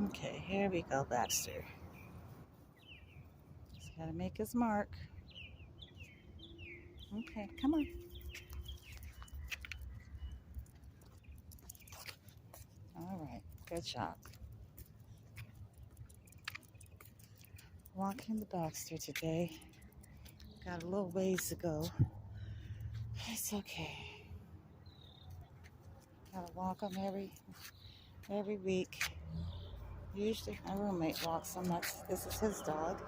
Okay, here we go, Baxter. He's got to make his mark. Okay, come on. All right, good job. Walking the Baxter today. Got a little ways to go. It's okay. Gotta walk him every week. Usually my roommate walks him. This is his dog.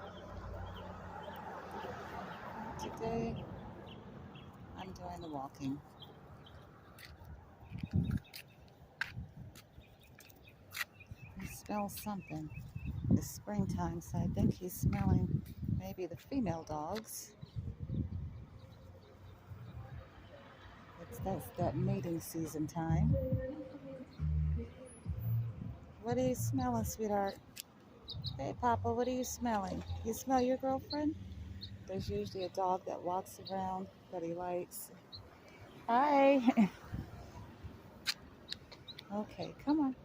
Today I'm doing the walking. He smells something. It's springtime, so I think he's smelling maybe the female dogs. That's that mating season time. What are you smelling, sweetheart? Hey, Papa, what are you smelling? You smell your girlfriend? There's usually a dog that walks around that he likes. Hi. Okay, come on.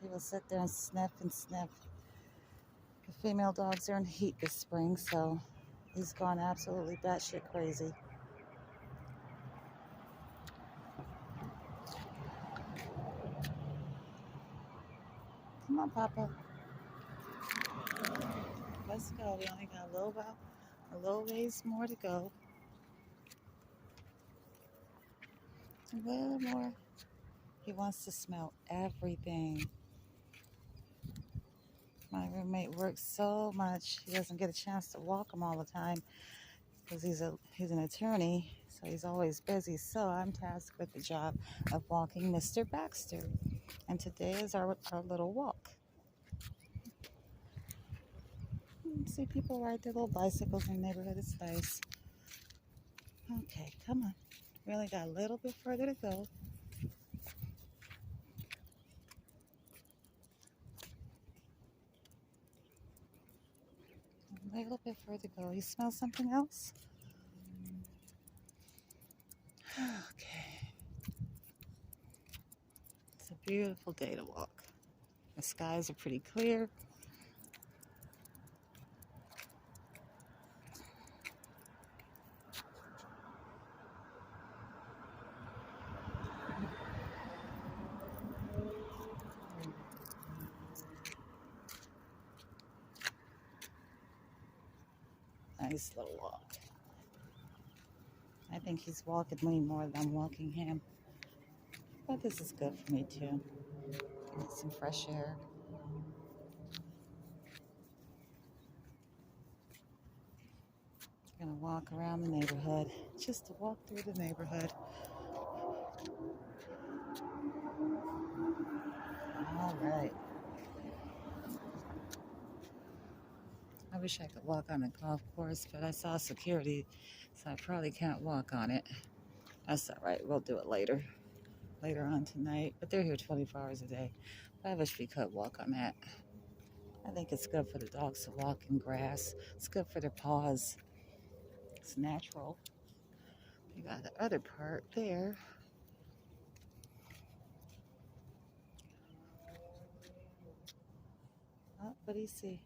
He will sit there and sniff and sniff. The female dogs are in heat this spring, so he's gone absolutely batshit crazy. Come on, Papa. Let's go. We only got a little ways more to go. A little more. He wants to smell everything. My roommate works so much, he doesn't get a chance to walk him all the time because he's an attorney, so he's always busy. So I'm tasked with the job of walking Mr. Baxter, and today is our little walk. See people ride their little bicycles in the neighborhood. It's nice. Okay, come on. We only got a little bit further to go. A little bit further to go. You smell something else? Okay. It's a beautiful day to walk. The skies are pretty clear. Nice little walk. I think he's walking me more than I'm walking him. But this is good for me too. Get some fresh air. Gonna walk around the neighborhood. Just to walk through the neighborhood. All right. I wish I could walk on the golf course, but I saw security, so I probably can't walk on it. That's all right. We'll do it later on tonight. But they're here 24 hours a day. But I wish we could walk on that. I think it's good for the dogs to walk in grass. It's good for their paws. It's natural. You got the other part there. Oh, what do you see?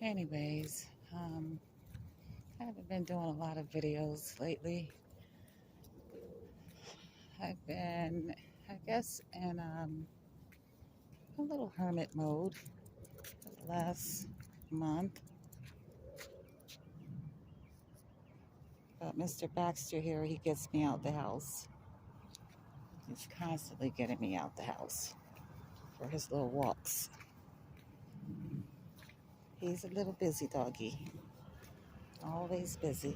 Anyways, I haven't been doing a lot of videos lately. I've been, I guess, in a little hermit mode for the last month. But Mr. Baxter here, he gets me out the house. He's constantly getting me out the house for his little walks. He's a little busy doggy. Always busy.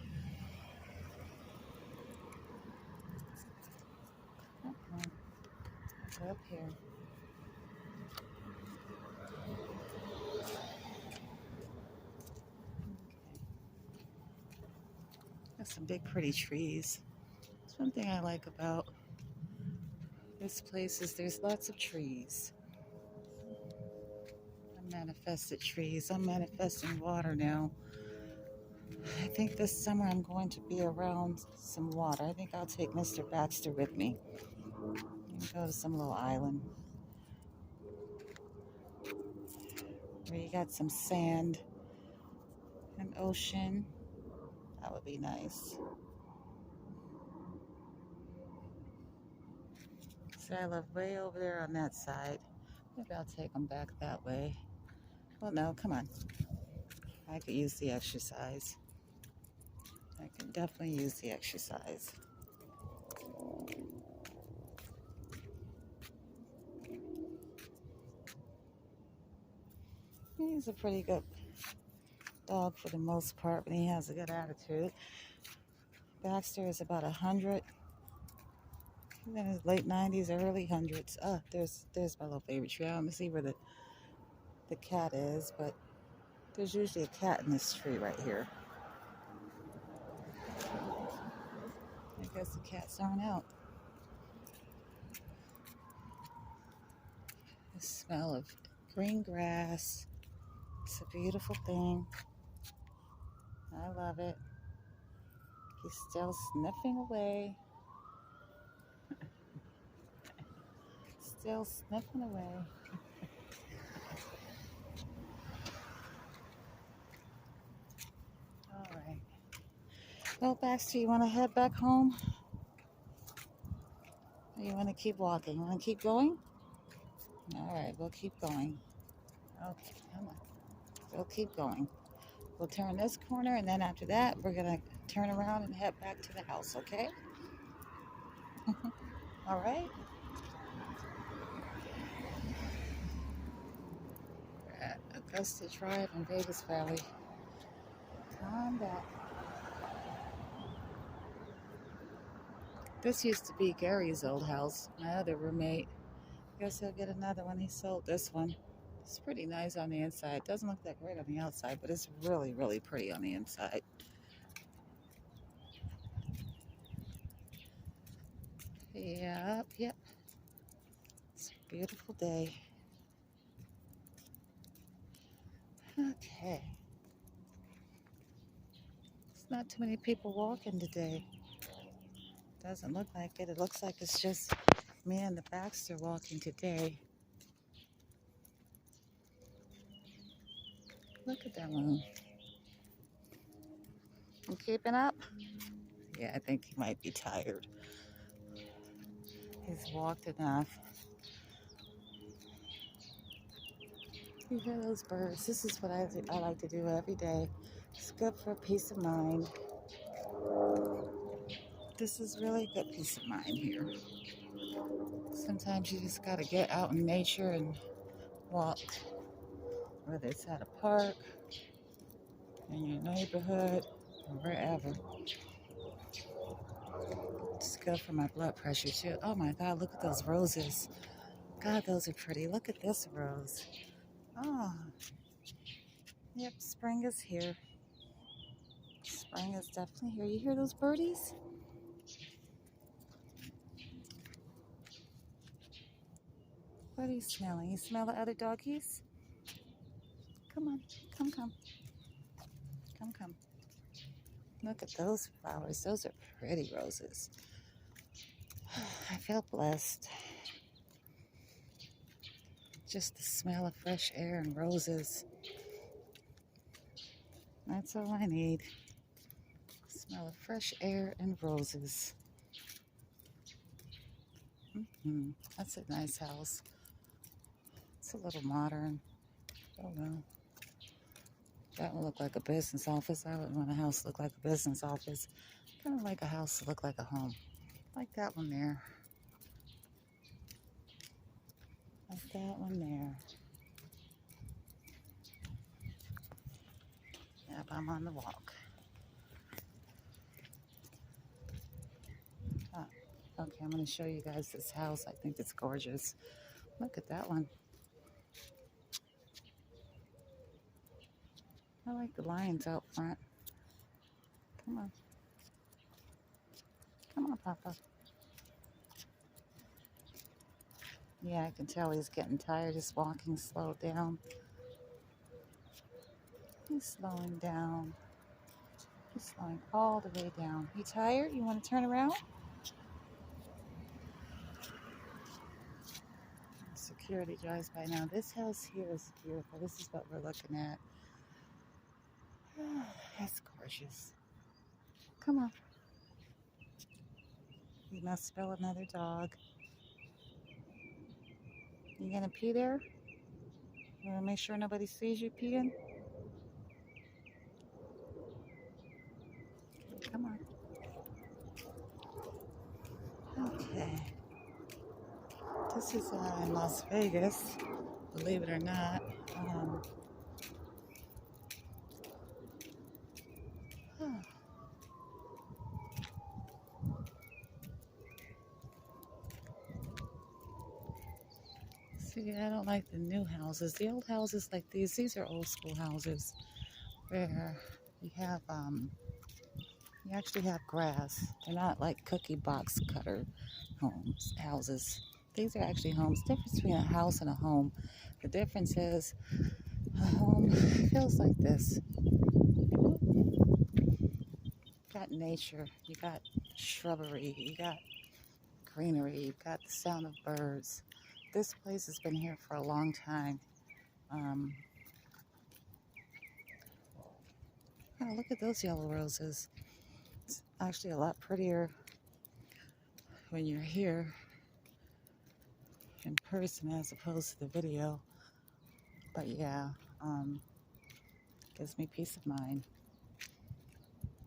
Go up here. Got some big pretty trees. That's one thing I like about this place is there's lots of trees. I manifested trees. I'm manifesting water now. I think this summer I'm going to be around some water. I think I'll take Mr. Baxter with me. Go to some little island where you got some sand and ocean. That would be nice. So I live way over there on that side. Maybe I'll take them back that way. Well, no, come on. I could use the exercise. I can definitely use the exercise. He's a pretty good dog for the most part, but he has a good attitude. Baxter is about 100. He's in his late 90s, early hundreds. There's my little favorite tree. I don't see where the cat is, but there's usually a cat in this tree right here. I guess the cats aren't out. The smell of green grass. It's a beautiful thing. I love it. He's still sniffing away. Still sniffing away. All right. Well, Baxter, you want to head back home? Or you want to keep walking? Want to keep going? All right, we'll keep going. Okay, come on. We'll keep going. We'll turn this corner, and then after that, we're going to turn around and head back to the house, okay? All right? We're at Augusta Drive in Vegas Valley. Come back. This used to be Gary's old house, my other roommate. I guess he'll get another one. He sold this one. It's pretty nice on the inside. It doesn't look that great on the outside, but it's really, really pretty on the inside. Yep. It's a beautiful day. Okay. It's not too many people walking today. Doesn't look like it. It looks like it's just me and the Baxter walking today. Look at that one. You keeping up? Yeah, I think he might be tired. He's walked enough. You hear those birds? This is what I like to do every day. It's good for peace of mind. This is really good peace of mind here. Sometimes you just gotta get out in nature and walk, whether it's at a park, in your neighborhood, or wherever. It's good for my blood pressure too. Oh my God, look at those roses. God, those are pretty. Look at this rose. Oh, yep, spring is here. Spring is definitely here. You hear those birdies? What are you smelling? You smell the other doggies? Come on, come. Look at those flowers. Those are pretty roses. I feel blessed. Just the smell of fresh air and roses. That's all I need. Smell of fresh air and roses. That's a nice house. It's a little modern. Oh well. That would look like a business office. I wouldn't want a house to look like a business office. Kind of like a house to look like a home. Like that one there. Like that one there. Yep, I'm on the walk. Okay, I'm going to show you guys this house. I think it's gorgeous. Look at that one. I like the lions out front. Come on. Come on, Papa. Yeah, I can tell he's getting tired. He's walking slow down. He's slowing down. He's slowing all the way down. You tired? You want to turn around? security drives by now. This house here is beautiful. This is what we're looking at. That's gorgeous. Come on. You must smell another dog. You gonna pee there? You wanna make sure nobody sees you peeing? Okay, come on. Okay. This is in Las Vegas, believe it or not. Oh, see, I don't like the new houses. The old houses like these are old school houses where you have you actually have grass. They're not like cookie box cutter houses. These are actually homes. The difference between a house and a home. The difference is a home feels like this. You got nature, you got shrubbery, you got greenery, you've got the sound of birds. This place has been here for a long time. Oh, look at those yellow roses. It's actually a lot prettier when you're here in person as opposed to the video. But yeah, gives me peace of mind.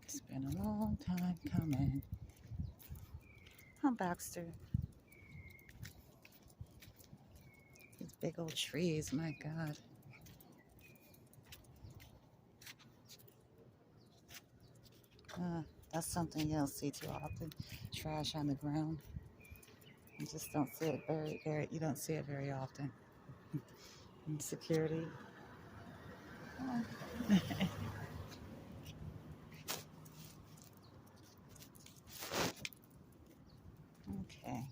It's been a long time coming. I'm Baxter. These big old trees, my God. That's something you don't see too often. Trash on the ground. You just don't see it you don't see it very often. And security. Okay.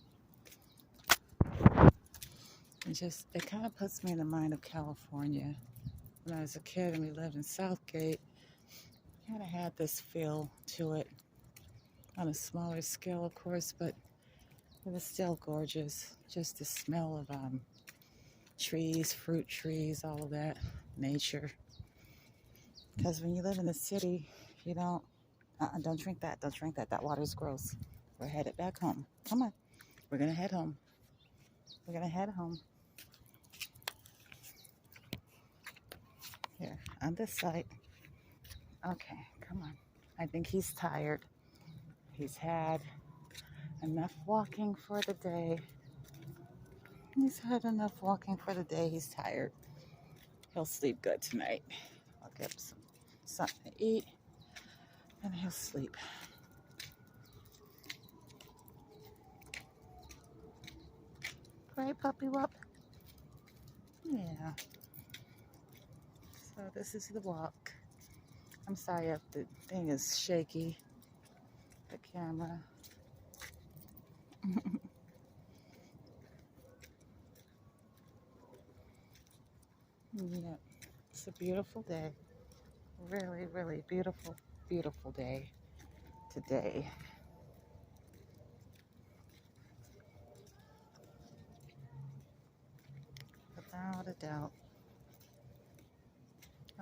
It kind of puts me in the mind of California. When I was a kid and we lived in Southgate, kind of had this feel to it. On a smaller scale, of course, but it was still gorgeous. Just the smell of trees, fruit trees, all of that, nature. Because when you live in the city, you don't drink that. Don't drink that. That water's gross. We're headed back home. Come on. We're going to head home. We're going to head home. Here, on this side. Okay, come on. I think he's tired. He's had enough walking for the day. He's had enough walking for the day. He's tired. He'll sleep good tonight. I'll give him something to eat, and he'll sleep. Right, puppy wop? Yeah. So this is the walk. I'm sorry if the thing is shaky, the camera. Yeah, it's a beautiful day. Really, really beautiful, beautiful day today. Without a doubt.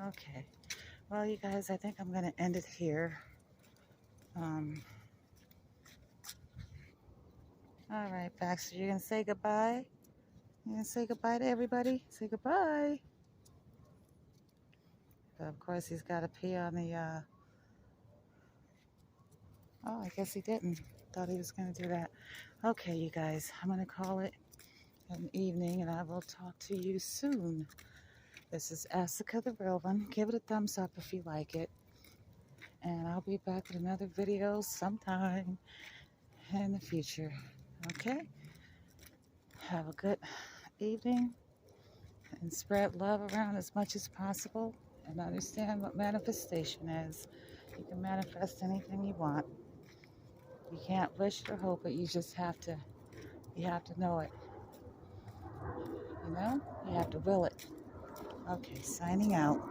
Okay. Well, you guys, I think I'm going to end it here. All right, Baxter, you going to say goodbye? You going to say goodbye to everybody? Say goodbye. But of course, he's got to pee on the, oh, I guess he didn't. Thought he was going to do that. Okay, you guys, I'm going to call it an evening, and I will talk to you soon. This is Asuka the Real One. Give it a thumbs up if you like it. And I'll be back with another video sometime in the future. Okay? Have a good evening and spread love around as much as possible and understand what manifestation is. You can manifest anything you want. You can't wish or hope it. You just have to know it. You know? You have to will it. Okay, signing out.